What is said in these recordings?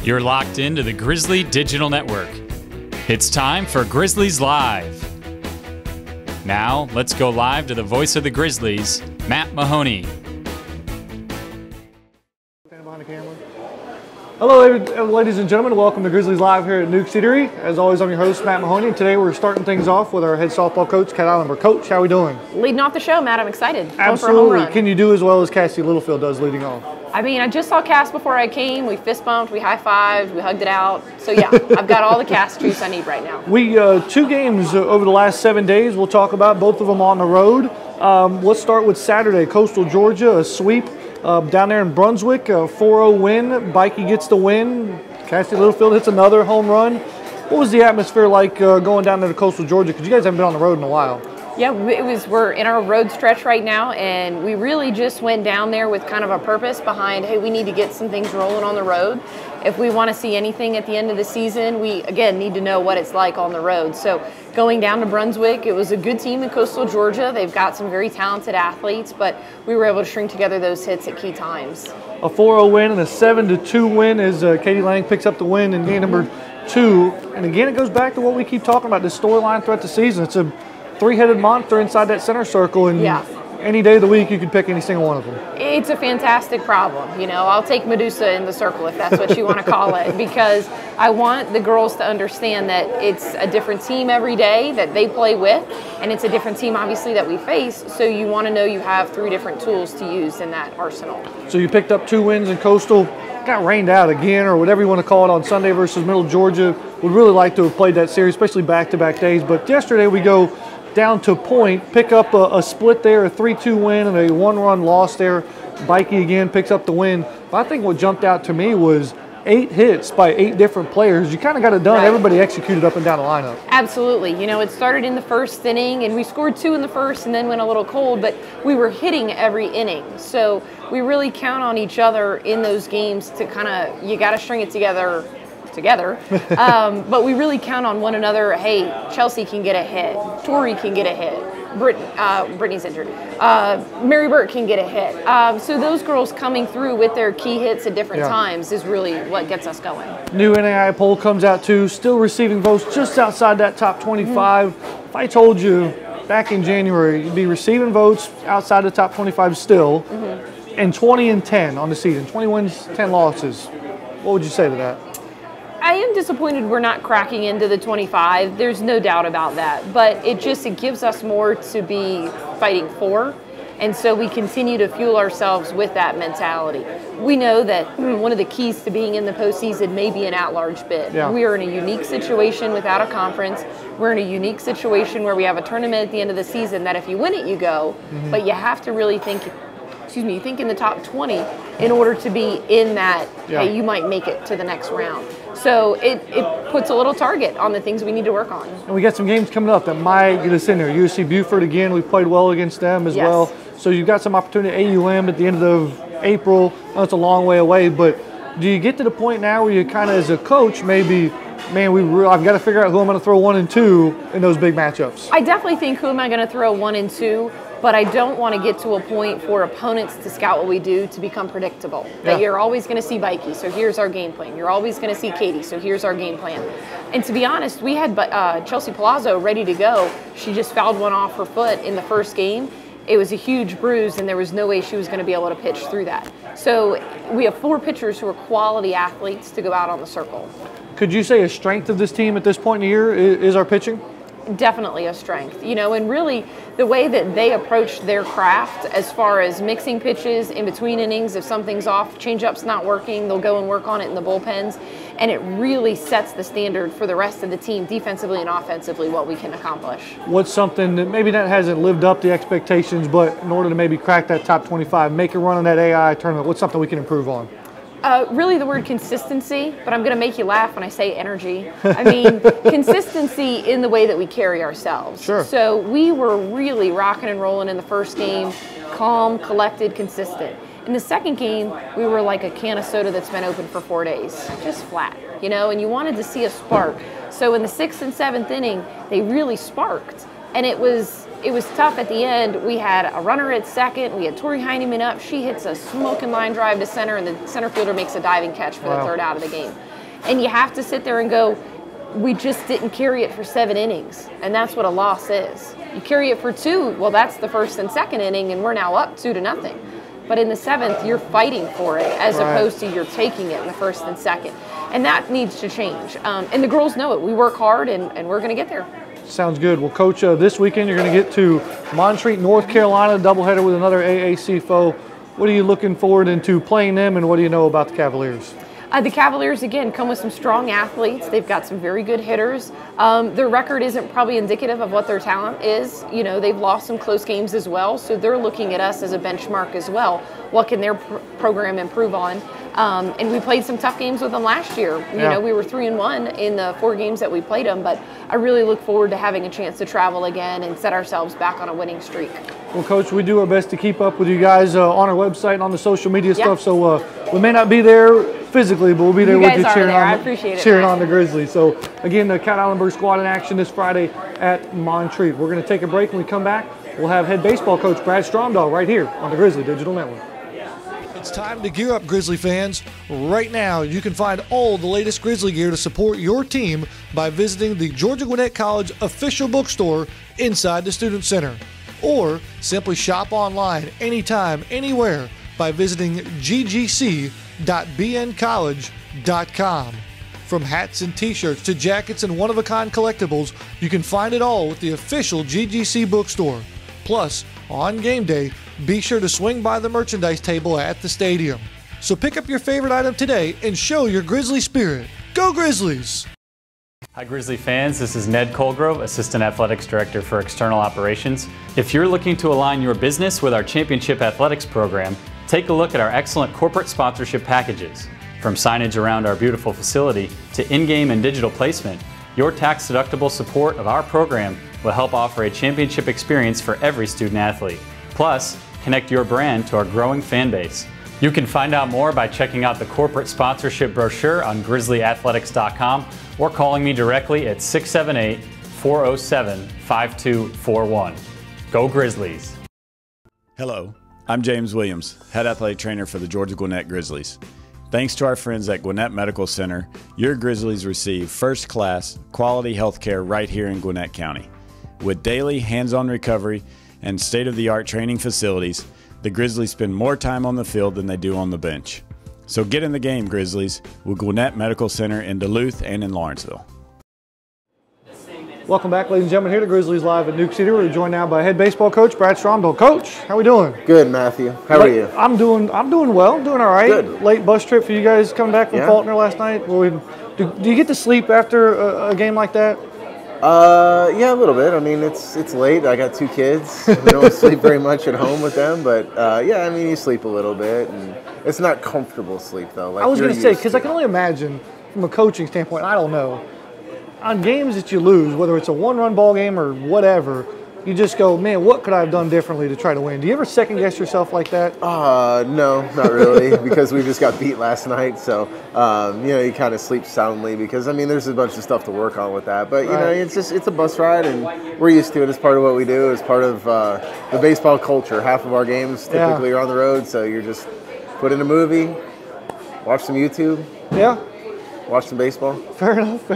You're locked into the Grizzly Digital Network. It's time for Grizzlies Live. Now, let's go live to the voice of the Grizzlies, Matt Mahoney. Stand behind the camera. Hello, ladies and gentlemen. Welcome to Grizzlies Live here at Newk's Eatery. As always, I'm your host, Matt Mahoney, and today we're starting things off with our head softball coach, Ihlenburg. Coach, how are we doing? Leading off the show, Matt. I'm excited. Absolutely. Can you do as well as Cassie Littlefield does leading off? I mean, I just saw Cass before I came. We fist bumped, we high-fived, we hugged it out. So yeah, I've got all the Cass juice I need right now. We two games over the last 7 days. We'll talk about both of them on the road. Let's start with Saturday. Coastal Georgia, a sweep down there in Brunswick, a 4-0 win. Bikey gets the win. Cassie Littlefield hits another home run. What was the atmosphere like going down there to Coastal Georgia? Because you guys haven't been on the road in a while. Yeah, we're in our road stretch right now, and we really just went down there with kind of a purpose behind, hey, we need to get some things rolling on the road. If we want to see anything at the end of the season, we, again, need to know what it's like on the road. So going down to Brunswick, it was a good team in Coastal Georgia. They've got some very talented athletes, but we were able to string together those hits at key times. A 4-0 win and a 7-2 win as Katie Lang picks up the win in game number 2. And again, it goes back to what we keep talking about, this storyline throughout the season. It's a three-headed monster inside that center circle, and any day of the week you could pick any single one of them. It's a fantastic problem. You know, I'll take Medusa in the circle if that's what you want to call it, because I want the girls to understand that it's a different team every day that they play with, and it's a different team obviously that we face, so you want to know you have 3 different tools to use in that arsenal. So you picked up 2 wins in Coastal, got rained out again, or whatever you want to call it, on Sunday versus Middle Georgia. Would really like to have played that series, especially back-to-back days, but yesterday we go down to Point, pick up a split there, a 3-2 win and a 1-run loss there. Bikey again picks up the win. But I think what jumped out to me was 8 hits by 8 different players. You kind of got it done. Right. Everybody executed up and down the lineup. Absolutely. You know, it started in the first inning, and we scored 2 in the first and then went a little cold, but we were hitting every inning. So we really count on each other in those games to kind of, you got to string it together. But we really count on one another. Hey, Chelsea can get a hit. Tori can get a hit. Brittany's injured. Mary Burt can get a hit. So those girls coming through with their key hits at different times is really what gets us going. New NAI poll comes out too, still receiving votes just outside that top 25. If I told you back in January you'd be receiving votes outside the top 25 still, and 20-10 on the season, 20 wins, 10 losses, what would you say to that? I am disappointed we're not cracking into the 25. There's no doubt about that. But it gives us more to be fighting for. And so we continue to fuel ourselves with that mentality. We know that one of the keys to being in the postseason may be an at-large bid. Yeah. We are in a unique situation without a conference. We're in a unique situation where we have a tournament at the end of the season that if you win it, you go. But you have to really think in the top 20 in order to be in that, hey, you might make it to the next round. So it puts a little target on the things we need to work on. And we got some games coming up that might get us in there. USC Buford again, we played well against them as well. So you've got some opportunity at AUM at the end of April. I know it's a long way away, but do you get to the point now where you kind of, as a coach, maybe, man, I've got to figure out who I'm going to throw 1 and 2 in those big matchups? I definitely think who am I going to throw 1 and 2. But I don't want to get to a point for opponents to scout what we do to become predictable. That you're always going to see Bikey, so here's our game plan. You're always going to see Katie, so here's our game plan. And to be honest, we had Chelsea Palazzo ready to go. She just fouled one off her foot in the first game. It was a huge bruise, and there was no way she was going to be able to pitch through that. So we have 4 pitchers who are quality athletes to go out on the circle. Could you say a strength of this team at this point in the year is our pitching? Definitely a strength, you know, and really the way that they approach their craft as far as mixing pitches in between innings, if something's off, changeup's not working, they'll go and work on it in the bullpens, and it really sets the standard for the rest of the team defensively and offensively what we can accomplish. What's something that maybe that hasn't lived up to expectations, but in order to maybe crack that top 25, make a run in that AI tournament, what's something we can improve on? Really the word consistency, but I'm going to make you laugh when I say energy. I mean, consistency in the way that we carry ourselves. Sure. So we were really rocking and rolling in the first game, calm, collected, consistent. In the second game, we were like a can of soda that's been open for 4 days, just flat, you know, and you wanted to see a spark. So in the 6th and 7th inning, they really sparked. And it was it was tough at the end. We had a runner at second. We had Tori Heineman up. She hits a smoking line drive to center, and the center fielder makes a diving catch for the third out of the game. And you have to sit there and go, we just didn't carry it for 7 innings, and that's what a loss is. You carry it for 2, well, that's the first and second inning, and we're now up 2-0. But in the 7th, you're fighting for it as opposed to you're taking it in the first and second. And that needs to change. And the girls know it. We work hard, and we're going to get there. Sounds good. Well, Coach, this weekend you're going to get to Montreat, North Carolina, doubleheader with another AAC foe. What are you looking forward into playing them, and what do you know about the Cavaliers? The Cavaliers, again, come with some strong athletes. They've got some very good hitters. Their record isn't probably indicative of what their talent is. You know, they've lost some close games as well, so they're looking at us as a benchmark as well. What can their program improve on? And we played some tough games with them last year. You know, we were 3-1 in the 4 games that we played them, but I really look forward to having a chance to travel again and set ourselves back on a winning streak. Well, Coach, we do our best to keep up with you guys on our website and on the social media stuff, so we may not be there physically, but we'll be there with you cheering on the Grizzlies. So, again, the Cat Ihlenburg squad in action this Friday at Montreat. We're going to take a break. When we come back, we'll have head baseball coach Brad Stromdahl right here on the Grizzly Digital Network. It's time to gear up, Grizzly fans. Right now, you can find all the latest Grizzly gear to support your team by visiting the Georgia Gwinnett College official bookstore inside the Student Center. Or simply shop online anytime, anywhere by visiting ggc.bncollege.com. From hats and t-shirts to jackets and one-of-a-kind collectibles, you can find it all with the official GGC bookstore. Plus, on game day, be sure to swing by the merchandise table at the stadium. So pick up your favorite item today and show your Grizzly spirit. Go Grizzlies! Hi Grizzly fans, this is Ned Colgrove, Assistant Athletics Director for External Operations. If you're looking to align your business with our Championship Athletics program, take a look at our excellent corporate sponsorship packages. From signage around our beautiful facility to in-game and digital placement, your tax-deductible support of our program will help offer a championship experience for every student athlete. Plus, connect your brand to our growing fan base. You can find out more by checking out the corporate sponsorship brochure on grizzlyathletics.com or calling me directly at 678-407-5241. Go Grizzlies! Hello, I'm James Williams, Head Athletic Trainer for the Georgia Gwinnett Grizzlies. Thanks to our friends at Gwinnett Medical Center, your Grizzlies receive first-class, quality health care right here in Gwinnett County. With daily hands-on recovery and state-of-the-art training facilities, the Grizzlies spend more time on the field than they do on the bench. So get in the game, Grizzlies, with Gwinnett Medical Center in Duluth and in Lawrenceville. Welcome back, ladies and gentlemen, here to Grizzlies Live at Newk City. We're joined now by head baseball coach Brad Stromdahl. Coach, how we doing? Good, Matthew. How are you? I'm doing well, doing all right. Good. Late bus trip for you guys coming back from Faulkner last night. Do you get to sleep after a game like that? Yeah, a little bit. I mean, it's late. I got 2 kids. We don't sleep very much at home with them, but yeah, I mean, you sleep a little bit, and it's not comfortable sleep though. Like I was going to say, because I can only imagine from a coaching standpoint, I don't know, on games that you lose, whether it's a 1-run ball game or whatever, you just go, man, what could I have done differently to try to win? Do you ever second guess yourself like that? No, not really, because we just got beat last night. So, you know, you kind of sleep soundly because, I mean, there's a bunch of stuff to work on with that. But, you know, it's a bus ride, and we're used to it. It's part of what we do. It's part of the baseball culture. Half of our games typically are on the road, so you're just put in a movie, watch some YouTube. Yeah. Watch some baseball. Fair enough.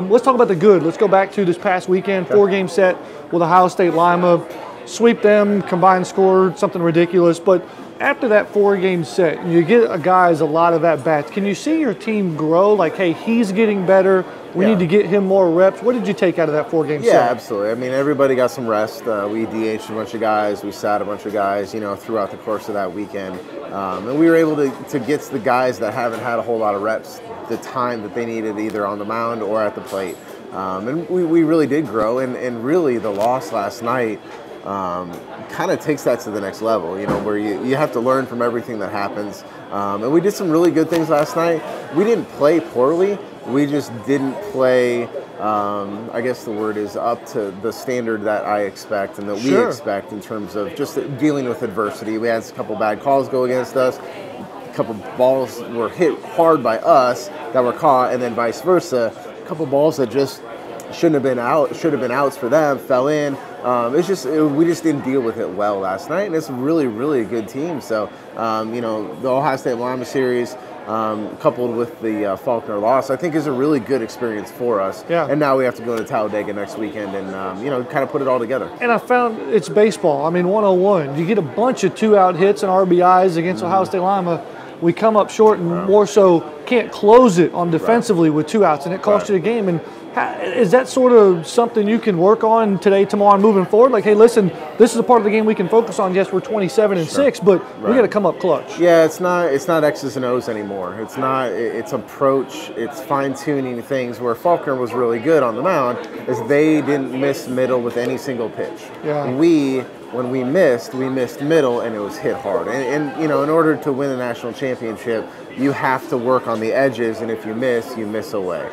Let's talk about the good. Let's go back to this past weekend, 4-game set with Ohio State Lima. Sweep them, combined score, something ridiculous. But after that 4-game set, you get guys a lot of at-bats. Can you see your team grow? Like, hey, he's getting better. We need to get him more reps. What did you take out of that 4-game set? Yeah, absolutely. I mean, everybody got some rest. We DH'd a bunch of guys. We sat a bunch of guys, you know, throughout the course of that weekend. And we were able to get to the guys that haven't had a whole lot of reps the time that they needed either on the mound or at the plate. And we really did grow. And really the loss last night kind of takes that to the next level, you know, where you have to learn from everything that happens. And we did some really good things last night. We didn't play poorly. We just didn't play, I guess the word is, up to the standard that I expect and that we expect in terms of just dealing with adversity. We had a couple bad calls go against us. A couple balls were hit hard by us that were caught, and then vice versa. A couple balls that just shouldn't have been out, should have been outs for them, fell in. it's just we just didn't deal with it well last night, and it's really, really a good team. So you know, the Ohio State Lima series, coupled with the Faulkner loss, I think is a really good experience for us. Yeah. And now we have to go to Talladega next weekend and you know, kind of put it all together. And I found it's baseball. I mean, 101. You get a bunch of 2-out hits and RBIs against Ohio State Lima. We come up short and more so can't close it on defensively with 2 outs, and it cost you the game. And is that sort of something you can work on today, tomorrow, and moving forward? Like, hey, listen, this is a part of the game we can focus on. Yes, we're 27-6, but we got to come up clutch. Yeah, it's not X's and O's anymore. It's not. It's approach. It's fine tuning things. Where Faulkner was really good on the mound is they didn't miss middle with any single pitch. Yeah. When we missed middle, and it was hit hard. And you know, in order to win a national championship, you have to work on the edges, and if you miss away.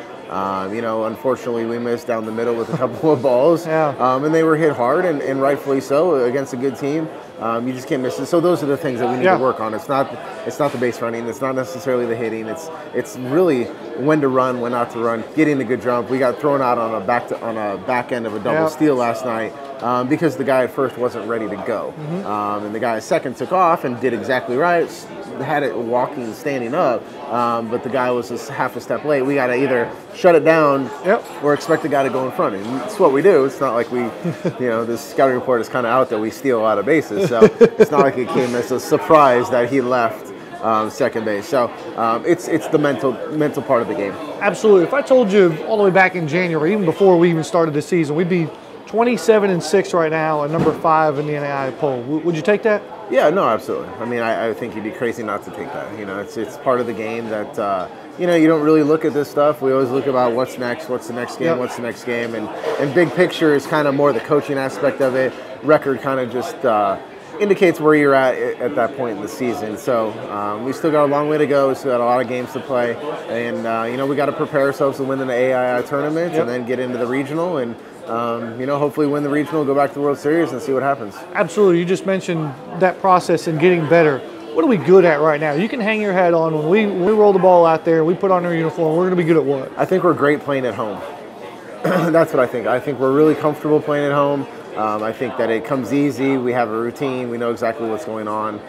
You know, unfortunately, we missed down the middle with a couple of balls, and they were hit hard, and rightfully so against a good team. You just can't miss it. So those are the things that we need to work on. It's not the base running. It's not necessarily the hitting. It's really when to run, when not to run, getting a good jump. We got thrown out on a back end of a double steal last night because the guy at first wasn't ready to go, and the guy at second took off and did exactly right. Had it walking, standing up, but the guy was just half a step late. We got to either shut it down or expect the guy to go in front. And it's what we do. It's not like we, you know, this scouting report is kind of out that we steal a lot of bases. So it's not like it came as a surprise that he left second base. So it's the mental part of the game. Absolutely. If I told you all the way back in January, even before we even started the season, we'd be 27-6 right now and number 5 in the NAIA poll. Would you take that? Yeah, no, absolutely. I mean, I think you'd be crazy not to take that. You know, it's part of the game that, you know, you don't really look at this stuff. We always look about what's next, what's the next game, what's the next game. And big picture is kind of more the coaching aspect of it. Record kind of just indicates where you're at that point in the season. So we still got a long way to go. We still got a lot of games to play. And, you know, we got to prepare ourselves to win the AII tournament and then get into the regional and, you know, hopefully win the regional, go back to the World Series and see what happens. Absolutely. You just mentioned that process and getting better. What are we good at right now? You can hang your hat on when we roll the ball out there, we put on our uniform, we're going to be good at what? I think we're great playing at home. That's what I think. I think we're really comfortable playing at home. I think that it comes easy. We have a routine. We know exactly what's going on.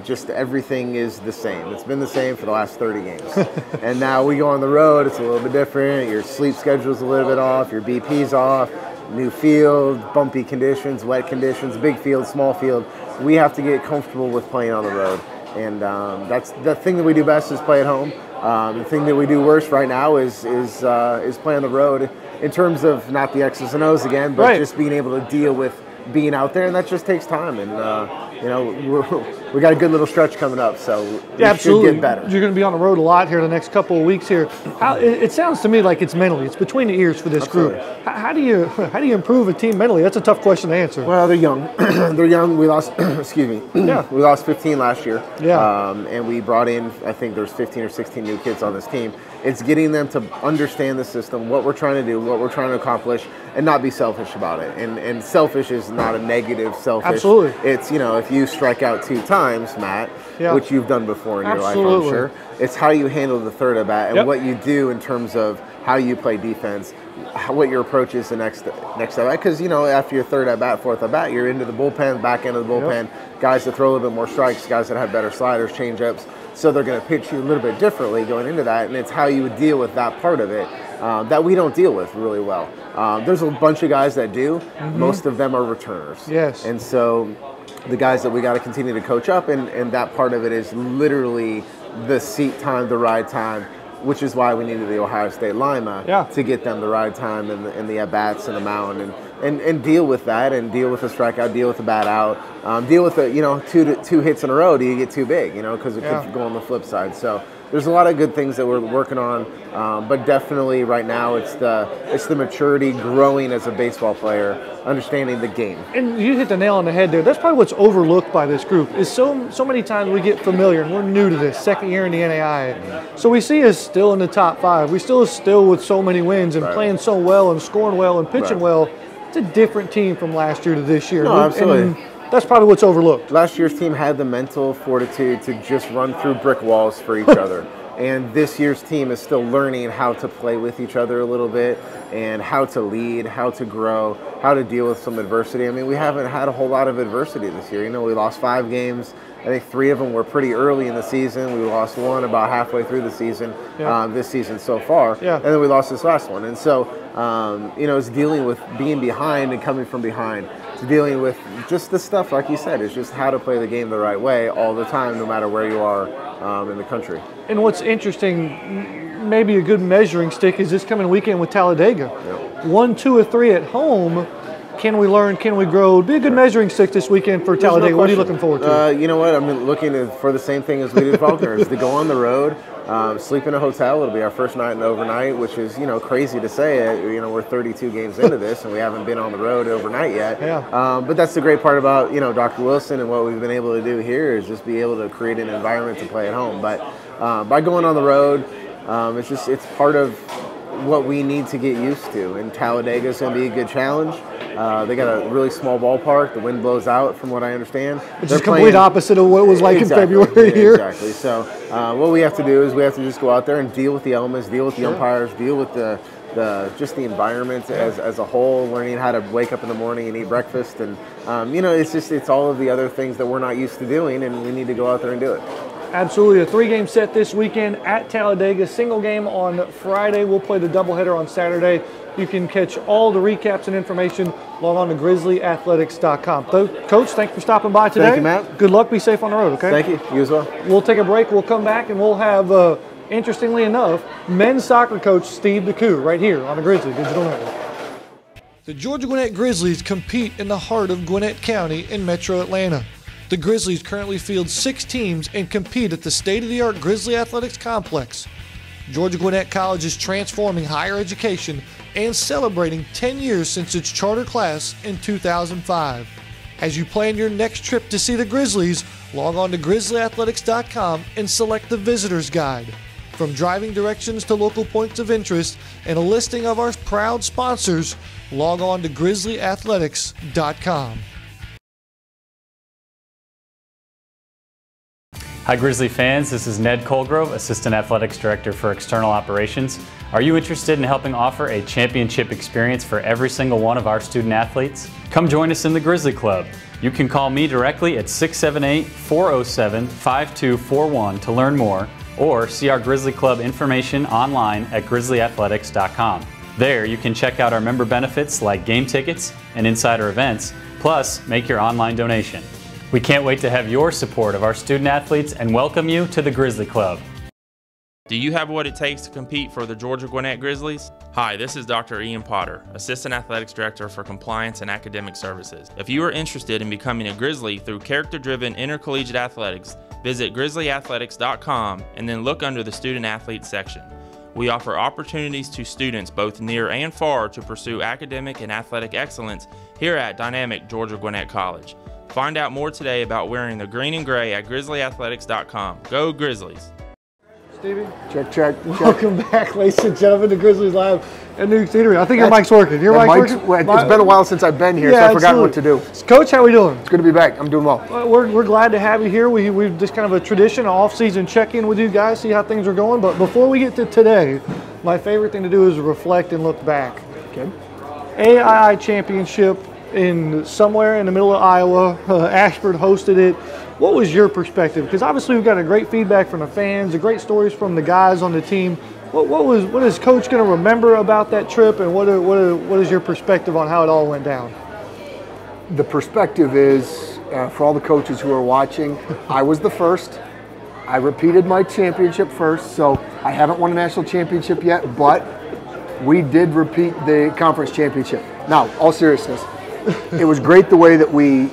Just everything is the same. It's been the same for the last 30 games. And now we go on the road, it's a little bit different. Your sleep schedule's a little bit off, your BP's off, new field, bumpy conditions, wet conditions, big field, small field. We have to get comfortable with playing on the road. And that's the thing that we do best is play at home. The thing that we do worst right now is play on the road in terms of not the X's and O's again, but just being able to deal with being out there, and that just takes time. And you know, we got a good little stretch coming up, so we should get better. You're going to be on the road a lot here the next couple of weeks here. It sounds to me like it's mentally. It's between the ears for this group. How do you improve a team mentally? That's a tough question to answer. Well, they're young. They're young. We lost. Excuse me. We lost 15 last year. And we brought in, I think there's 15 or 16 new kids on this team. It's getting them to understand the system, what we're trying to do, what we're trying to accomplish, and not be selfish about it. And selfish is not a negative selfish. Absolutely. It's, you know, if you strike out 2 times, Matt, which you've done before in your life, I'm sure, it's how you handle the third at bat and what you do in terms of how you play defense, what your approach is the next at bat. Because, you know, after your third at bat, fourth at bat, you're into the bullpen, back end of the bullpen, guys that throw a little bit more strikes, guys that have better sliders, change-ups. So they're going to pitch you a little bit differently going into that, and it's how you would deal with that part of it that we don't deal with really well. There's a bunch of guys that do. Most of them are returners. And so the guys that we got to continue to coach up, and that part of it is literally the seat time, the ride time, which is why we needed the Ohio State Lima to get them the ride time and the at-bats and the mound and deal with that and deal with the strikeout, deal with the bat out, deal with the, you know, two hits in a row. Do you get too big, you know, because it could go on the flip side. So there's a lot of good things that we're working on, but definitely right now it's the maturity, growing as a baseball player, understanding the game. And you hit the nail on the head there. That's probably what's overlooked by this group is so many times we get familiar and we're new to this, second year in the NAIA. So we see us still in the top 5. We still with so many wins and playing so well and scoring well and pitching well. It's a different team from last year to this year. No, absolutely. And that's probably what's overlooked. Last year's team had the mental fortitude to just run through brick walls for each other. And this year's team is still learning how to play with each other a little bit and how to lead, how to grow, how to deal with some adversity. I mean, we haven't had a whole lot of adversity this year. You know, we lost 5 games. I think 3 of them were pretty early in the season. We lost 1 about halfway through the season, this season so far. Yeah. And then we lost this last one. And so, you know, it's dealing with being behind and coming from behind. It's dealing with just the stuff, like you said, it's just how to play the game the right way all the time, no matter where you are in the country. And what's interesting, maybe a good measuring stick, is this coming weekend with Talladega. Yep. 1, 2, or 3 at home. Can we learn? Can we grow? It'd be a good measuring stick this weekend for Talladega. No, what are you looking forward to? You know what? I'm looking for the same thing as we did Faulkner, is to go on the road, sleep in a hotel. It'll be our first night and overnight, which is, you know, crazy to say it. You know, we're 32 games into this, and we haven't been on the road overnight yet. Yeah. But that's the great part about, you know, Dr. Wilson and what we've been able to do here is just be able to create an environment to play at home. But by going on the road, it's part of what we need to get used to. And Talladega is going to be a good challenge. They got a really small ballpark. The wind blows out, from what I understand. Which is complete opposite of what it was like in February here. Exactly. So what we have to do is we have to just go out there and deal with the elements, deal with the umpires, deal with just the environment as a whole, learning how to wake up in the morning and eat breakfast. And, you know, it's all of the other things that we're not used to doing, and we need to go out there and do it. Absolutely. A 3-game set this weekend at Talladega. Single game on Friday. We'll play the doubleheader on Saturday. You can catch all the recaps and information. Log on to grizzlyathletics.com. Coach, thanks for stopping by today. Thank you, Matt. Good luck. Be safe on the road, okay? Thank you. You as well. We'll take a break. We'll come back, and we'll have, interestingly enough, men's soccer coach Steve DeCou right here on the Grizzly Digital Network. The Georgia Gwinnett Grizzlies compete in the heart of Gwinnett County in metro Atlanta. The Grizzlies currently field 6 teams and compete at the state-of-the-art Grizzly Athletics Complex. Georgia Gwinnett College is transforming higher education and celebrating 10 years since its charter class in 2005. As you plan your next trip to see the Grizzlies, log on to grizzlyathletics.com and select the Visitor's Guide. From driving directions to local points of interest and a listing of our proud sponsors, log on to grizzlyathletics.com. Hi Grizzly fans, this is Ned Colgrove, Assistant Athletics Director for External Operations. Are you interested in helping offer a championship experience for every single one of our student athletes? Come join us in the Grizzly Club. You can call me directly at 678-407-5241 to learn more, or see our Grizzly Club information online at grizzlyathletics.com. There you can check out our member benefits like game tickets and insider events, plus make your online donation. We can't wait to have your support of our student athletes and welcome you to the Grizzly Club. Do you have what it takes to compete for the Georgia Gwinnett Grizzlies? Hi, this is Dr. Ian Potter, Assistant Athletics Director for Compliance and Academic Services. If you are interested in becoming a Grizzly through character-driven intercollegiate athletics, visit grizzlyathletics.com and then look under the Student Athletes section. We offer opportunities to students both near and far to pursue academic and athletic excellence here at dynamic Georgia Gwinnett College. Find out more today about wearing the green and gray at grizzlyathletics.com. Go Grizzlies! Stevie? Check. Welcome back, ladies and gentlemen, to Grizzlies Live at Newk Eatery. I think your mic's working. Your mic's working? It's been a while since I've been here, so I forgot what to do. Coach, how are we doing? It's good to be back. I'm doing well. We're glad to have you here. We've just kind of a tradition, an off-season check-in with you guys, see how things are going. But before we get to today, my favorite thing to do is reflect and look back. Okay. AII Championship somewhere in the middle of Iowa. Ashford hosted it. What was your perspective? Because obviously we've got a great feedback from the fans, the great stories from the guys on the team. What is Coach going to remember about that trip, and what is your perspective on how it all went down? The perspective is, for all the coaches who are watching, I was the first. I repeated my championship first, so I haven't won a national championship yet, but we did repeat the conference championship. Now, all seriousness, it was great the way that we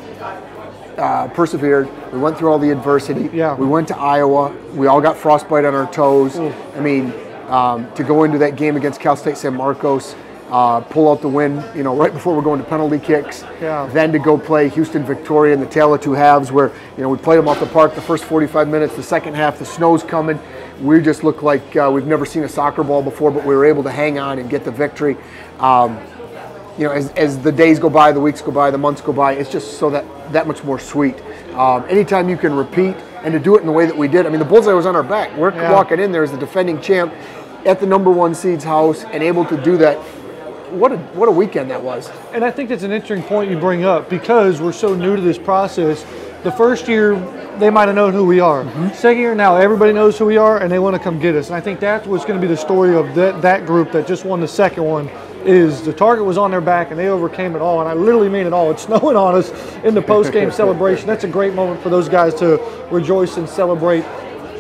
persevered. We went through all the adversity. Yeah. We went to Iowa. We all got frostbite on our toes. I mean, to go into that game against Cal State San Marcos, pull out the win, right before we're going to penalty kicks. Yeah. Then to go play Houston Victoria in the tale of two halves, where we played them off the park the first 45 minutes. The second half, the snow's coming. We just look like we've never seen a soccer ball before, but we were able to hang on and get the victory. As the days go by, the weeks go by, the months go by, it's just so that much more sweet. Anytime you can repeat and to do it in the way that we did. I mean, the bullseye was on our back. We're walking in there as the defending champ at the #1 seed's house and able to do that. What a weekend that was. And I think that's an interesting point you bring up because we're so new to this process. The first year, they might have known who we are. Second year, now everybody knows who we are and they want to come get us. And I think that's what's going to be the story of that group that just won the second one, is the target was on their back and they overcame it all. And I literally mean it all. It's snowing on us in the post-game celebration. That's a great moment for those guys to rejoice and celebrate.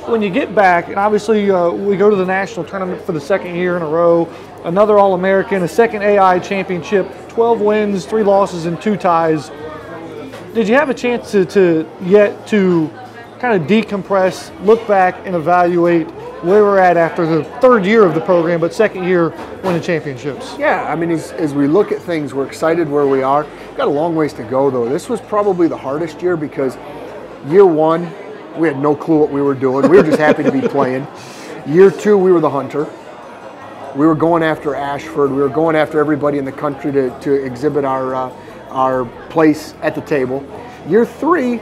When you get back, and obviously we go to the national tournament for the second year in a row, another All-American, a second AI championship, 12 wins, 3 losses, and 2 ties. Did you have a chance to kind of decompress, look back, and evaluate where we're at after the third year of the program, but second year winning championships? Yeah, I mean, as we look at things, we're excited where we are. We've got a long ways to go, though. This was probably the hardest year because year 1, we had no clue what we were doing. We were just happy to be playing. Year 2, we were the hunter. We were going after Ashford. We were going after everybody in the country to exhibit our place at the table. Year 3,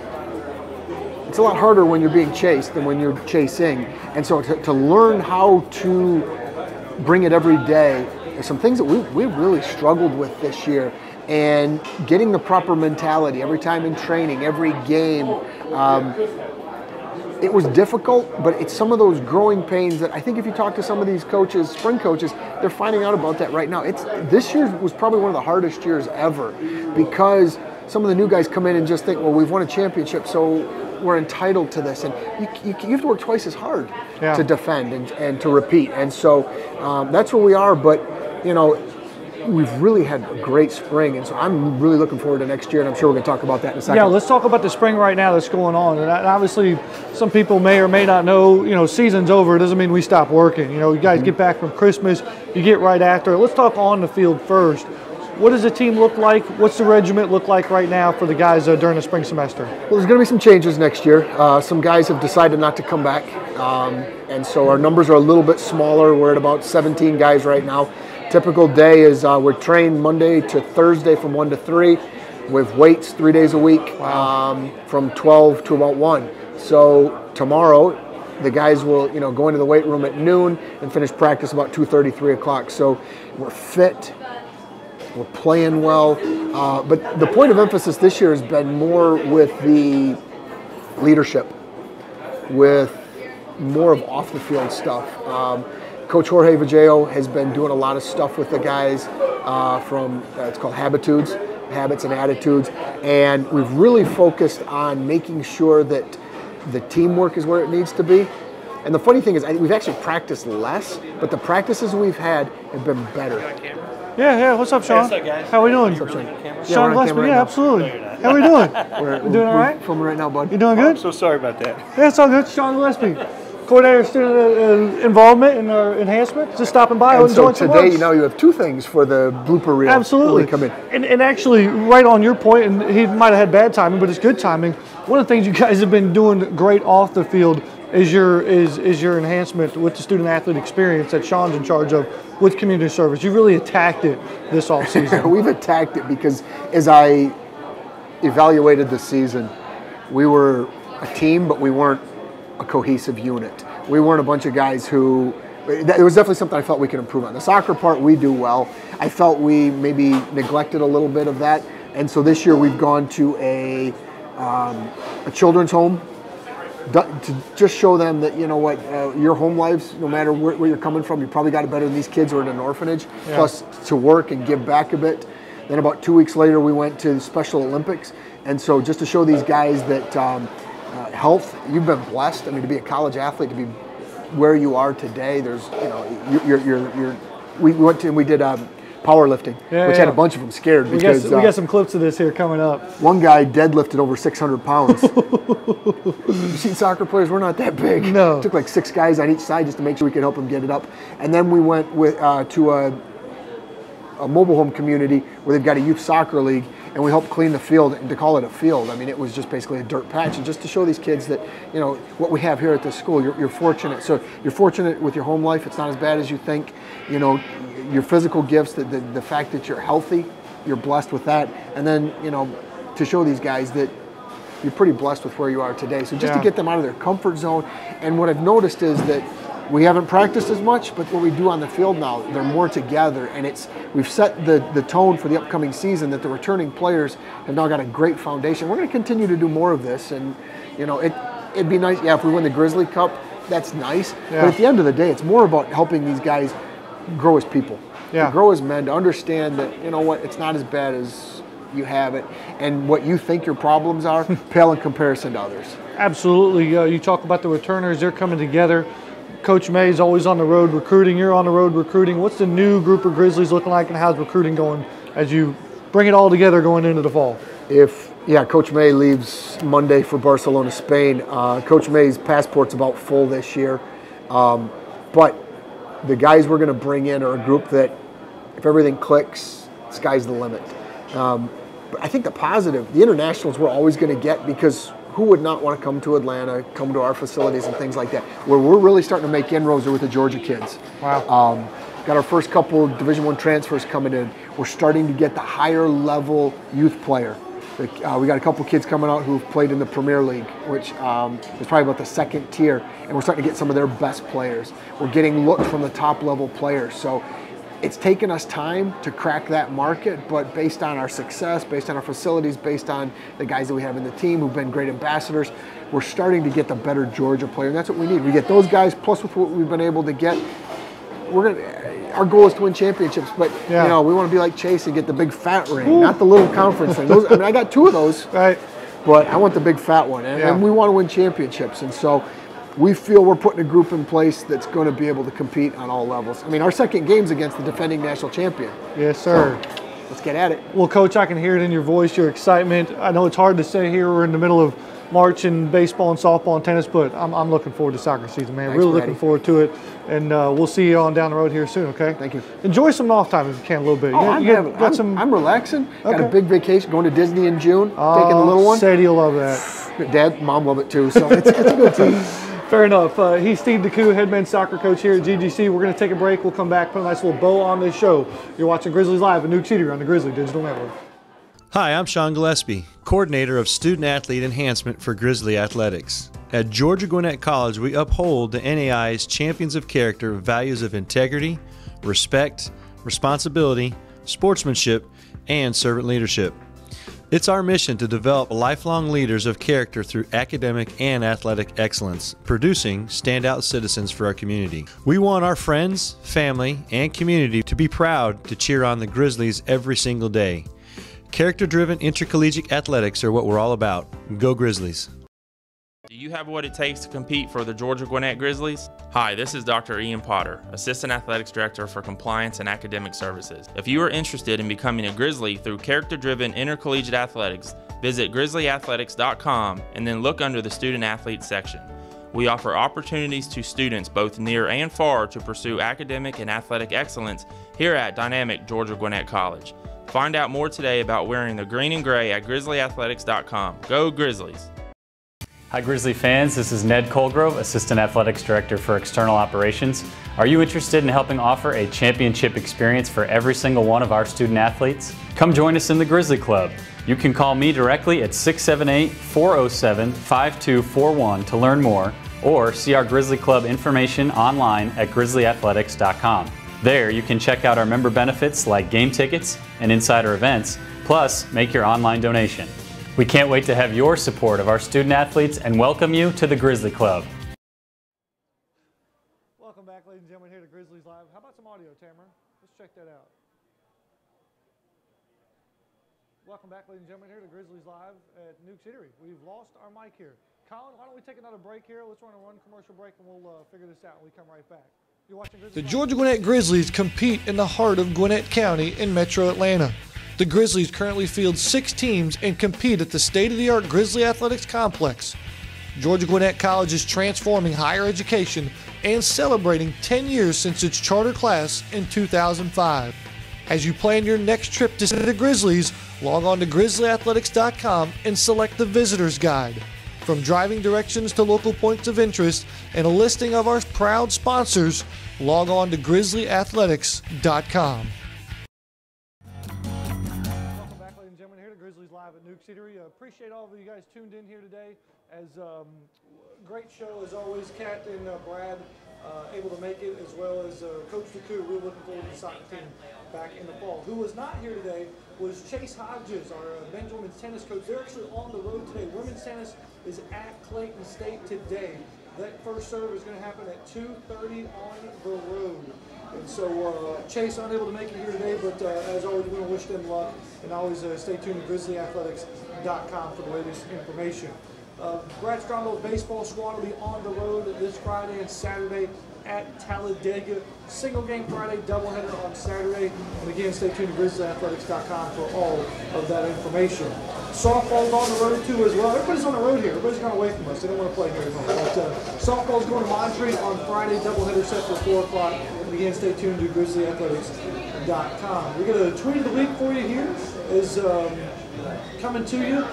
it's a lot harder when you're being chased than when you're chasing. And so to learn how to bring it every day, there's some things that we really struggled with this year. And getting the proper mentality every time in training, every game, it was difficult, but it's some of those growing pains that I think if you talk to some of these coaches, spring coaches, they're finding out about that right now. This year was probably one of the hardest years ever because some of the new guys come in and just think, well, we've won a championship, so we're entitled to this. And you have to work twice as hard to defend and to repeat. And so that's where we are, but, you know, we've really had a great spring, and so I'm really looking forward to next year, and I'm sure we're going to talk about that in a second. Yeah, let's talk about the spring right now that's going on. And obviously, some people may or may not know, you know, season's over. It doesn't mean we stop working. You know, you guys get back from Christmas, you get right after it. Let's talk on the field first. What does the team look like? What's the regiment look like right now for the guys during the spring semester? Well, there's going to be some changes next year. Some guys have decided not to come back, and so our numbers are a little bit smaller. We're at about 17 guys right now. Typical day is we're trained Monday to Thursday from 1 to 3 with weights 3 days a week from 12 to about 1. So tomorrow the guys will, you know, go into the weight room at noon and finish practice about 2:30, 3 o'clock. So we're fit, we're playing well. But the point of emphasis this year has been more with the leadership, with more of off the field stuff. Coach Jorge Villeo has been doing a lot of stuff with the guys from, it's called Habitudes, Habits and Attitudes, and we've really focused on making sure that the teamwork is where it needs to be. And the funny thing is, we've actually practiced less, but the practices we've had have been better. Yeah. What's up, Sean? Hey, what's up, guys? How we doing? What's up, Sean? Sean Gillespie, yeah, absolutely. How we doing? We're doing all right? Filming right now, bud. You doing good? I'm so sorry about that. Yeah, it's all good. Sean Gillespie, coordinator of student involvement and enhancement, just stopping by and so enjoying some today, lunch. you know, you have 2 things for the blooper reel. Absolutely. When we come in. And actually, right on your point, and he might have had bad timing, but it's good timing. One of the things you guys have been doing great off the field is your enhancement with the student athlete experience that Sean's in charge of with community service. You really attacked it this offseason. We've attacked it because as I evaluated the season, we were a team, but we weren't a cohesive unit. We weren't a bunch of guys who, it was definitely something I felt we could improve on. The soccer part we do well. I felt we maybe neglected a little bit of that. And so this year we've gone to a children's home to just show them that, you know what, your home lives, no matter where you're coming from, you probably got it better than these kids who are in an orphanage, plus to work and give back a bit. Then about 2 weeks later, we went to the Special Olympics. And so just to show these guys that health, you've been blessed. I mean, to be a college athlete, to be where you are today, there's, you know, we went to and we did powerlifting, which had a bunch of them scared because we got some clips of this here coming up. One guy deadlifted over 600 pounds. You've seen soccer players, we're not that big. No. It took like 6 guys on each side just to make sure we could help him get it up. And then we went with to a mobile home community where they've got a youth soccer league, and we helped clean the field. And to call it a field, I mean, it was just basically a dirt patch. And just to show these kids that, you know, what we have here at this school, you're fortunate. So you're fortunate with your home life. It's not as bad as you think. You know, your physical gifts, the fact that you're healthy, you're blessed with that. And then, you know, to show these guys that you're pretty blessed with where you are today. So just to get them out of their comfort zone. And what I've noticed is that we haven't practiced as much, but what we do on the field now, they're more together, and we've set the tone for the upcoming season that the returning players have now got a great foundation. We're going to continue to do more of this, and you know, it'd be nice, if we win the Grizzly Cup, that's nice. But at the end of the day, it's more about helping these guys grow as people, to grow as men, to understand that, you know what, it's not as bad as you have it, and what you think your problems are pale in comparison to others. Absolutely. You talk about the returners, they're coming together. Coach May is always on the road recruiting. You're on the road recruiting. What's the new group of Grizzlies looking like, and how's recruiting going as you bring it all together going into the fall? Coach May leaves Monday for Barcelona, Spain. Coach May's passport's about full this year. But the guys we're going to bring in are a group that, if everything clicks, sky's the limit. But I think the positive, the internationals we're always going to get, because who would not want to come to Atlanta, come to our facilities and things like that? Where we're really starting to make inroads are with the Georgia kids. Wow. Got our first couple of Division I transfers coming in. We're starting to get the higher level youth player. We got a couple kids coming out who've played in the Premier League, which is probably about the second tier, and we're starting to get some of their best players. We're getting looked from the top level players. So it's taken us time to crack that market, but based on our success, based on our facilities, based on the guys that we have in the team who've been great ambassadors, we're starting to get the better Georgia player, and that's what we need. We get those guys, plus with what we've been able to get, our goal is to win championships, but you know, we want to be like Chase and get the big fat ring, not the little conference ring. Those, I got 2 of those, but I want the big fat one, and we want to win championships, and so we feel we're putting a group in place that's going to be able to compete on all levels. I mean, our second game's against the defending national champion. Yes, sir. So, let's get at it. Well, Coach, I can hear it in your voice, your excitement. I know it's hard to say here. We're in the middle of March in baseball and softball and tennis, but I'm looking forward to soccer season, man. Thanks, really looking forward to it. And we'll see you on down the road here soon, okay? Thank you. Enjoy some off time if you can a little bit. I'm relaxing. Okay. Got a big vacation, going to Disney in June, taking the little one. Sadie will love that. Dad, Mom love it too, so it's a good team. Fair enough. He's Steve DeCou, head men's soccer coach here at GGC. We're going to take a break. We'll come back, put a nice little bow on this show. You're watching Grizzlies Live at Newk Eatery on the Grizzly Digital Network. Hi, I'm Sean Gillespie, coordinator of Student Athlete Enhancement for Grizzly Athletics. At Georgia Gwinnett College, we uphold the NAI's Champions of Character values of integrity, respect, responsibility, sportsmanship, and servant leadership. It's our mission to develop lifelong leaders of character through academic and athletic excellence, producing standout citizens for our community. We want our friends, family, and community to be proud to cheer on the Grizzlies every single day. Character-driven intercollegiate athletics are what we're all about. Go Grizzlies! Do you have what it takes to compete for the Georgia Gwinnett Grizzlies? Hi, this is Dr. Ian Potter, Assistant Athletics Director for Compliance and Academic Services. If you are interested in becoming a Grizzly through character-driven intercollegiate athletics, visit grizzlyathletics.com and then look under the Student Athletes section. We offer opportunities to students both near and far to pursue academic and athletic excellence here at dynamic Georgia Gwinnett College. Find out more today about wearing the green and gray at grizzlyathletics.com. Go Grizzlies! Hi Grizzly fans, this is Ned Colgrove, Assistant Athletics Director for External Operations. Are you interested in helping offer a championship experience for every single one of our student athletes? Come join us in the Grizzly Club. You can call me directly at 678-407-5241 to learn more, or see our Grizzly Club information online at grizzlyathletics.com. There you can check out our member benefits like game tickets and insider events, plus make your online donation. We can't wait to have your support of our student athletes and welcome you to the Grizzly Club. Welcome back, ladies and gentlemen, here to Grizzlies Live. How about some audio, Tamara? Let's check that out. Welcome back, ladies and gentlemen, here to Grizzlies Live at Newk Eatery. We've lost our mic here. Colin, why don't we take another break here? Let's run a commercial break and we'll figure this out when we come right back. You're watching Grizzlies. The Georgia Gwinnett Grizzlies compete in the heart of Gwinnett County in Metro Atlanta. The Grizzlies currently field 6 teams and compete at the state-of-the-art Grizzly Athletics Complex. Georgia Gwinnett College is transforming higher education and celebrating 10 years since its charter class in 2005. As you plan your next trip to see the Grizzlies, log on to grizzlyathletics.com and select the Visitor's Guide. From driving directions to local points of interest and a listing of our proud sponsors, log on to grizzlyathletics.com. Live at Newk Eatery. Appreciate all of you guys tuned in here today. As great show as always. Kat and Brad able to make it, as well as Coach DeCou. We're looking forward to the soccer team back in the fall. Who was not here today was Chase Hodges, our men's women's tennis coach. They're actually on the road today. Women's tennis is at Clayton State today. That first serve is going to happen at 2:30 on the road. And so Chase unable to make it here today, but as always, we want to wish them luck. And always stay tuned to GrizzlyAthletics.com for the latest information. Brad Stromdahl's baseball squad will be on the road this Friday and Saturday at Talladega. Single game Friday, doubleheader on Saturday. And again, stay tuned to GrizzlyAthletics.com for all of that information. Softball's on the road too as well. Everybody's on the road here. Everybody's gone away from us. They don't want to play here anymore. But softball's going to Montreat on Friday, doubleheader set for 4 o'clock. And again, stay tuned to GrizzlyAthletics.com. We got a tweet of the week for you here. Is coming to you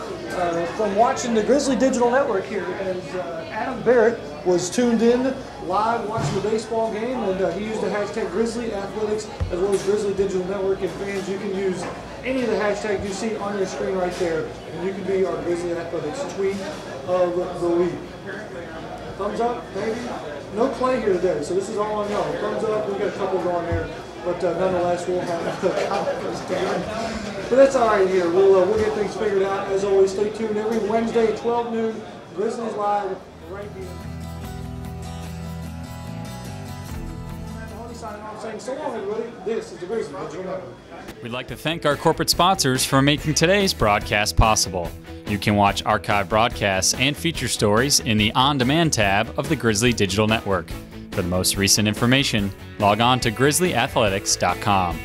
from watching the Grizzly Digital Network here, as Adam Barrett was tuned in live watching the baseball game, and he used the hashtag Grizzly Athletics as well as Grizzly Digital Network. And fans, you can use any of the hashtags you see on your screen right there, and you can be our Grizzly Athletics tweet of the week. Thumbs up, baby. No Clay here today, so this is all on y'all. Thumbs up. We got a couple going there, but nonetheless, we'll have the conference together. But that's all right here. We'll get things figured out. As always, stay tuned every Wednesday at 12 noon. Grizzlies Live right here. Signing off saying so long, everybody. This is the Grizzly Digital Network. We'd like to thank our corporate sponsors for making today's broadcast possible. You can watch archive broadcasts and feature stories in the On Demand tab of the Grizzly Digital Network. For the most recent information, log on to GrizzlyAthletics.com.